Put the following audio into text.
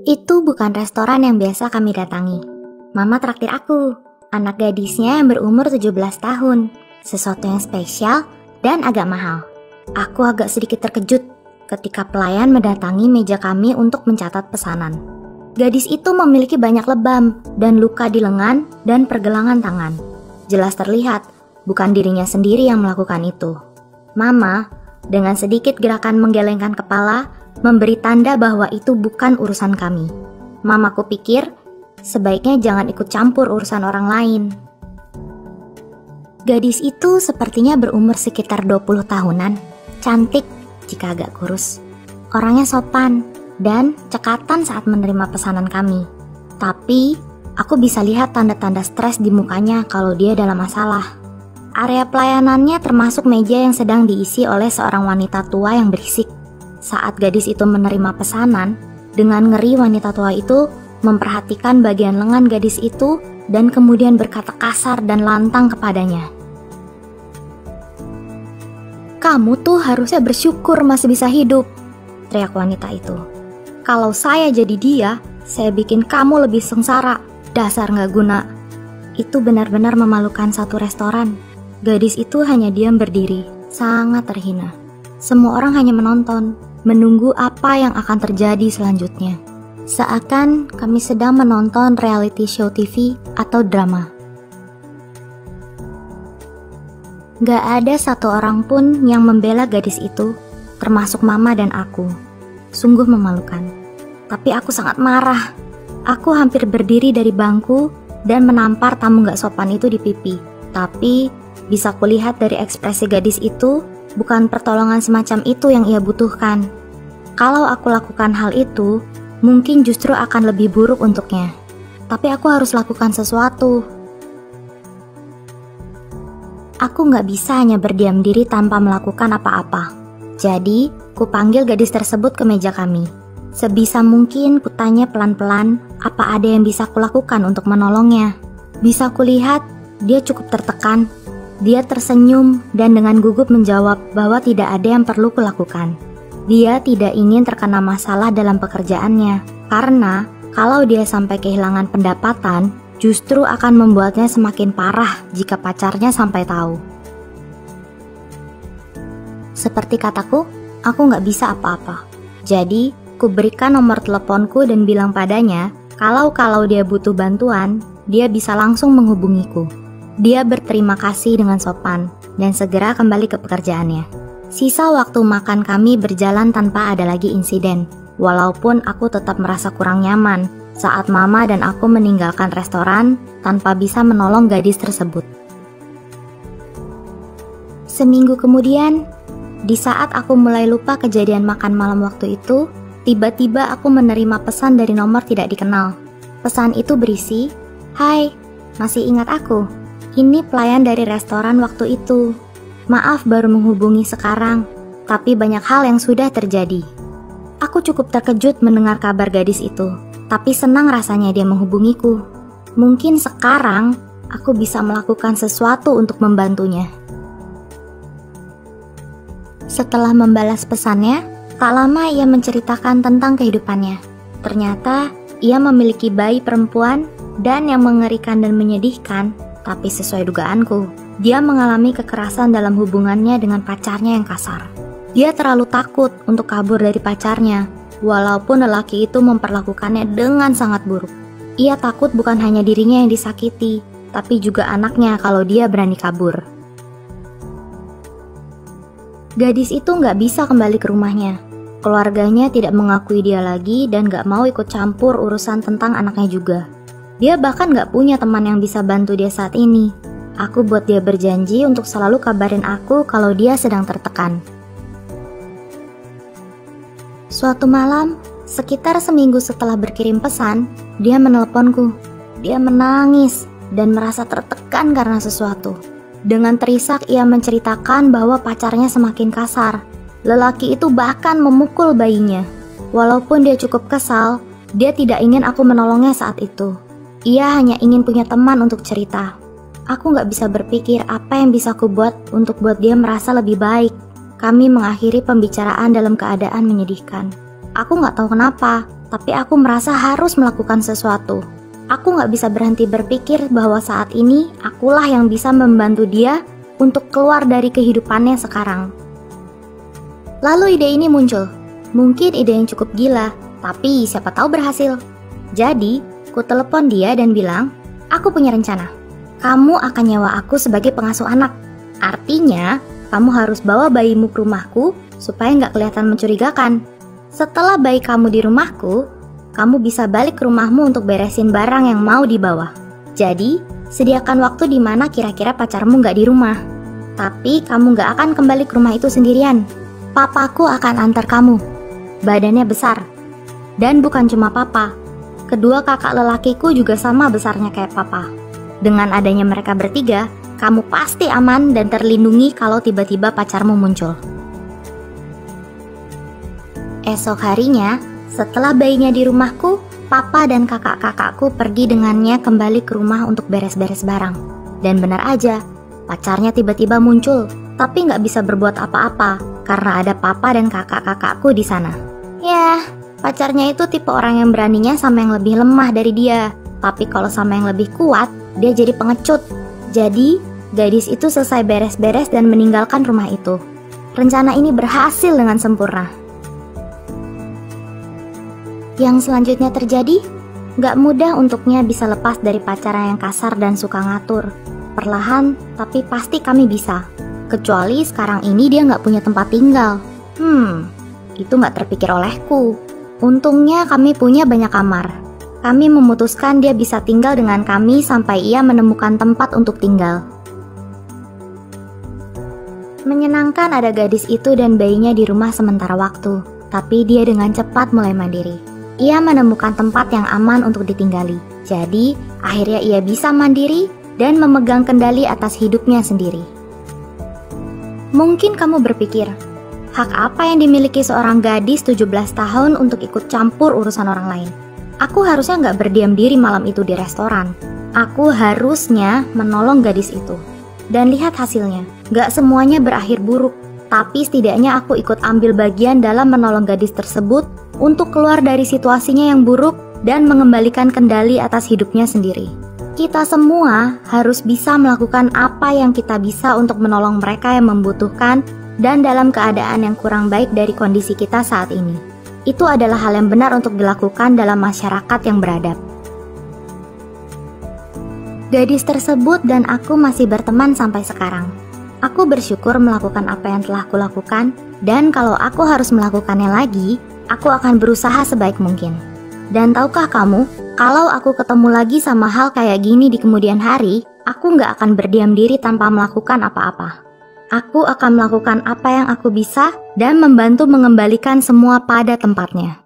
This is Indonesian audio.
Itu bukan restoran yang biasa kami datangi. Mama traktir aku, anak gadisnya yang berumur 17 tahun. Sesuatu yang spesial dan agak mahal. Aku agak sedikit terkejut ketika pelayan mendatangi meja kami untuk mencatat pesanan. Gadis itu memiliki banyak lebam dan luka di lengan dan pergelangan tangan. Jelas terlihat, bukan dirinya sendiri yang melakukan itu. Mama, dengan sedikit gerakan menggelengkan kepala, memberi tanda bahwa itu bukan urusan kami. Mamaku pikir, sebaiknya jangan ikut campur urusan orang lain. Gadis itu sepertinya berumur sekitar 20 tahunan, cantik jika agak kurus. Orangnya sopan dan cekatan saat menerima pesanan kami. Tapi, aku bisa lihat tanda-tanda stres di mukanya kalau dia dalam masalah. Area pelayanannya termasuk meja yang sedang diisi oleh seorang wanita tua yang berisik. Saat gadis itu menerima pesanan, dengan ngeri wanita tua itu memperhatikan bagian lengan gadis itu dan kemudian berkata kasar dan lantang kepadanya. "Kamu tuh harusnya bersyukur masih bisa hidup," teriak wanita itu. "Kalau saya jadi dia, saya bikin kamu lebih sengsara, dasar nggak guna." Itu benar-benar memalukan satu restoran. Gadis itu hanya diam berdiri, sangat terhina. Semua orang hanya menonton, menunggu apa yang akan terjadi selanjutnya. Seakan kami sedang menonton reality show TV atau drama. Gak ada satu orang pun yang membela gadis itu, termasuk mama dan aku. Sungguh memalukan. Tapi aku sangat marah. Aku hampir berdiri dari bangku dan menampar tamu gak sopan itu di pipi. Tapi, bisa kulihat dari ekspresi gadis itu, bukan pertolongan semacam itu yang ia butuhkan. Kalau aku lakukan hal itu, mungkin justru akan lebih buruk untuknya. Tapi aku harus lakukan sesuatu. Aku nggak bisa hanya berdiam diri tanpa melakukan apa-apa. Jadi, kupanggil gadis tersebut ke meja kami. Sebisa mungkin kutanya pelan-pelan apa ada yang bisa kulakukan untuk menolongnya. Bisa kulihat, dia cukup tertekan. Dia tersenyum dan dengan gugup menjawab bahwa tidak ada yang perlu kulakukan. Dia tidak ingin terkena masalah dalam pekerjaannya, karena kalau dia sampai kehilangan pendapatan, justru akan membuatnya semakin parah jika pacarnya sampai tahu. Seperti kataku, aku nggak bisa apa-apa. Jadi, ku berikan nomor teleponku dan bilang padanya, kalau dia butuh bantuan, dia bisa langsung menghubungiku. Dia berterima kasih dengan sopan dan segera kembali ke pekerjaannya. Sisa waktu makan kami berjalan tanpa ada lagi insiden, walaupun aku tetap merasa kurang nyaman saat mama dan aku meninggalkan restoran tanpa bisa menolong gadis tersebut. Seminggu kemudian, di saat aku mulai lupa kejadian makan malam waktu itu, tiba-tiba aku menerima pesan dari nomor tidak dikenal. Pesan itu berisi, "Hai, masih ingat aku? Ini pelayan dari restoran waktu itu. Maaf baru menghubungi sekarang, tapi banyak hal yang sudah terjadi." Aku cukup terkejut mendengar kabar gadis itu, tapi senang rasanya dia menghubungiku. Mungkin sekarang aku bisa melakukan sesuatu untuk membantunya. Setelah membalas pesannya, tak lama ia menceritakan tentang kehidupannya. Ternyata ia memiliki bayi perempuan dan yang mengerikan dan menyedihkan, tapi sesuai dugaanku, dia mengalami kekerasan dalam hubungannya dengan pacarnya yang kasar. Dia terlalu takut untuk kabur dari pacarnya, walaupun lelaki itu memperlakukannya dengan sangat buruk. Ia takut bukan hanya dirinya yang disakiti, tapi juga anaknya kalau dia berani kabur. Gadis itu nggak bisa kembali ke rumahnya. Keluarganya tidak mengakui dia lagi dan nggak mau ikut campur urusan tentang anaknya juga. Dia bahkan nggak punya teman yang bisa bantu dia saat ini. Aku buat dia berjanji untuk selalu kabarin aku kalau dia sedang tertekan. Suatu malam, sekitar seminggu setelah berkirim pesan, dia menelponku. Dia menangis dan merasa tertekan karena sesuatu. Dengan terisak ia menceritakan bahwa pacarnya semakin kasar. Lelaki itu bahkan memukul bayinya. Walaupun dia cukup kesal, dia tidak ingin aku menolongnya saat itu. Ia hanya ingin punya teman untuk cerita. Aku gak bisa berpikir apa yang bisa aku buat untuk buat dia merasa lebih baik. Kami mengakhiri pembicaraan dalam keadaan menyedihkan. Aku gak tahu kenapa, tapi aku merasa harus melakukan sesuatu. Aku gak bisa berhenti berpikir bahwa saat ini akulah yang bisa membantu dia untuk keluar dari kehidupannya sekarang. Lalu ide ini muncul. Mungkin ide yang cukup gila, tapi siapa tahu berhasil. Jadi, ku telepon dia dan bilang, aku punya rencana. Kamu akan nyewa aku sebagai pengasuh anak. Artinya, kamu harus bawa bayimu ke rumahku supaya nggak kelihatan mencurigakan. Setelah bayi kamu di rumahku, kamu bisa balik ke rumahmu untuk beresin barang yang mau dibawa. Jadi, sediakan waktu di mana kira-kira pacarmu nggak di rumah. Tapi kamu nggak akan kembali ke rumah itu sendirian. Papaku akan antar kamu. Badannya besar. Dan bukan cuma papa. Kedua kakak lelakiku juga sama besarnya kayak papa. Dengan adanya mereka bertiga, kamu pasti aman dan terlindungi kalau tiba-tiba pacarmu muncul. Esok harinya, setelah bayinya di rumahku, papa dan kakak-kakakku pergi dengannya kembali ke rumah untuk beres-beres barang. Dan benar aja, pacarnya tiba-tiba muncul, tapi nggak bisa berbuat apa-apa karena ada papa dan kakak-kakakku di sana. Yah, pacarnya itu tipe orang yang beraninya sama yang lebih lemah dari dia. Tapi kalau sama yang lebih kuat, dia jadi pengecut. Jadi, gadis itu selesai beres-beres dan meninggalkan rumah itu. Rencana ini berhasil dengan sempurna. Yang selanjutnya terjadi, gak mudah untuknya bisa lepas dari pacaran yang kasar dan suka ngatur. Perlahan, tapi pasti kami bisa. Kecuali sekarang ini dia gak punya tempat tinggal. Itu gak terpikir olehku. Untungnya kami punya banyak kamar. Kami memutuskan dia bisa tinggal dengan kami sampai ia menemukan tempat untuk tinggal. Menyenangkan ada gadis itu dan bayinya di rumah sementara waktu. Tapi dia dengan cepat mulai mandiri. Ia menemukan tempat yang aman untuk ditinggali. Jadi, akhirnya ia bisa mandiri dan memegang kendali atas hidupnya sendiri. Mungkin kamu berpikir, hak apa yang dimiliki seorang gadis 17 tahun untuk ikut campur urusan orang lain? Aku harusnya nggak berdiam diri malam itu di restoran. Aku harusnya menolong gadis itu. Dan lihat hasilnya, nggak semuanya berakhir buruk. Tapi setidaknya aku ikut ambil bagian dalam menolong gadis tersebut untuk keluar dari situasinya yang buruk dan mengembalikan kendali atas hidupnya sendiri. Kita semua harus bisa melakukan apa yang kita bisa untuk menolong mereka yang membutuhkan dan dalam keadaan yang kurang baik dari kondisi kita saat ini. Itu adalah hal yang benar untuk dilakukan dalam masyarakat yang beradab. Gadis tersebut dan aku masih berteman sampai sekarang. Aku bersyukur melakukan apa yang telah kulakukan, dan kalau aku harus melakukannya lagi, aku akan berusaha sebaik mungkin. Dan tahukah kamu, kalau aku ketemu lagi sama hal kayak gini di kemudian hari, aku nggak akan berdiam diri tanpa melakukan apa-apa. Aku akan melakukan apa yang aku bisa dan membantu mengembalikan semua pada tempatnya.